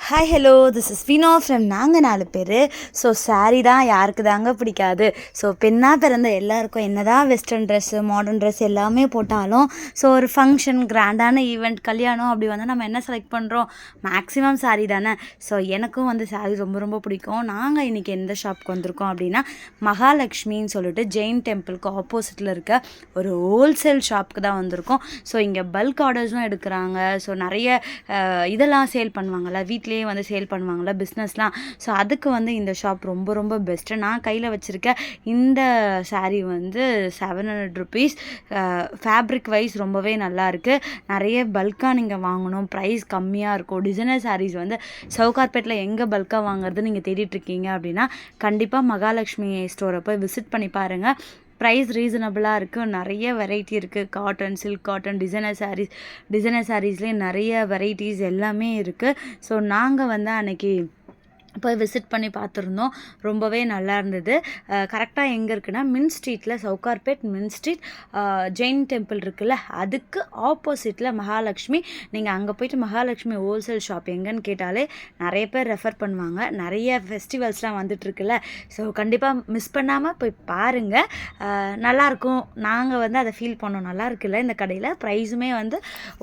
Hi hello this is Vino from நாங்கள் 4 பேர். So sari தான் யாருக்கு தாங்க பிடிக்காது. ஸோ பெண்ணாக பிறந்த எல்லாருக்கும் என்ன தான் வெஸ்டர்ன் ட்ரெஸ்ஸு மாடர்ன் ட்ரெஸ் எல்லாமே போட்டாலும் ஸோ ஒரு ஃபங்க்ஷன் கிராண்டான ஈவெண்ட் கல்யாணம் அப்படி வந்து நம்ம என்ன செலக்ட் பண்ணுறோம், மேக்ஸிமம் சாரீ தானே. ஸோ எனக்கும் வந்து சாரீ ரொம்ப ரொம்ப பிடிக்கும். நாங்கள் இன்றைக்கி எந்த ஷாப்புக்கு வந்திருக்கோம் அப்படின்னா மகாலட்சுமின்னு சொல்லிட்டு ஜெயின் டெம்பிளுக்கு ஆப்போசிட்டில் இருக்க ஒரு ஹோல்சேல் ஷாப்புக்கு தான் வந்திருக்கோம். ஸோ இங்கே பல்க் ஆர்டர்ஸும் எடுக்கிறாங்க. ஸோ நிறைய இதெல்லாம் சேல் பண்ணுவாங்கள்ல, வீட்லேயே வந்து சேல் பண்ணுவாங்கள்ல பிஸ்னஸ்லாம். ஸோ அதுக்கு வந்து இந்த ஷாப் ரொம்ப ரொம்ப பெஸ்ட்டு. நான் கையில் வச்சுருக்க இந்த சாரீ வந்து 700 ருபீஸ். ஃபேப்ரிக் வைஸ் ரொம்பவே நல்லாயிருக்கு. நிறைய பல்காக நீங்கள் வாங்கணும், ப்ரைஸ் கம்மியாக இருக்கும். டிசைனர் சாரீஸ் வந்து சவுகார்பேட்டில் எங்கே பல்காக வாங்குறது நீங்கள் தேடிட்டுருக்கீங்க அப்படின்னா கண்டிப்பாக மகாலட்சுமி ஸ்டோரை போய் விசிட் பண்ணி பாருங்கள். ப்ரைஸ் ரீசனபிளாக இருக்குது. நிறைய வெரைட்டி இருக்குது. காட்டன், சில்க் காட்டன், டிசைனர் சாரீஸ்லேயே நிறைய வெரைட்டிஸ் எல்லாமே இருக்குது. ஸோ நாங்கள் வந்து அன்றைக்கி போய் விசிட் பண்ணி பார்த்துருந்தோம். ரொம்பவே நல்லா இருந்தது. கரெக்டாக எங்கே இருக்குன்னா மின் ஸ்ட்ரீட்டில், சவுகார்பேட் மின் ஸ்ட்ரீட் ஜெயின் டெம்பிள் இருக்குல்ல, அதுக்கு ஆப்போசிட்டில் மகாலட்சுமி. நீங்கள் அங்கே போய்ட்டு மகாலட்சுமி ஹோல்சேல் ஷாப் எங்கன்னு கேட்டாலே நிறைய பேர் ரெஃபர் பண்ணுவாங்க. நிறைய ஃபெஸ்டிவல்ஸ்லாம் வந்துட்டுருக்குல்ல, ஸோ கண்டிப்பாக மிஸ் பண்ணாமல் போய் பாருங்கள். நல்லாயிருக்கும். நாங்கள் வந்து அதை ஃபீல் பண்ணோம், நல்லா இருக்குல்ல இந்த கடையில், ப்ரைஸுமே வந்து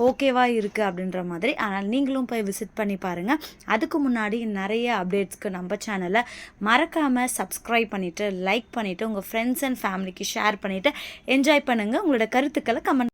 ஓகேவாக இருக்குது அப்படின்ற மாதிரி. ஆனால் நீங்களும் போய் விசிட் பண்ணி பாருங்கள். அதுக்கு முன்னாடி நிறைய அப்டேட்ஸ்க்கு நம்ம சேனலை மறக்காமல் சப்ஸ்கிரைப் பண்ணிவிட்டு லைக் பண்ணிவிட்டு உங்கள் ஃப்ரெண்ட்ஸ் அண்ட் ஃபேமிலிக்கு ஷேர் பண்ணிவிட்டு என்ஜாய் பண்ணுங்கள். உங்களோட கருத்துக்களை கமெண்ட்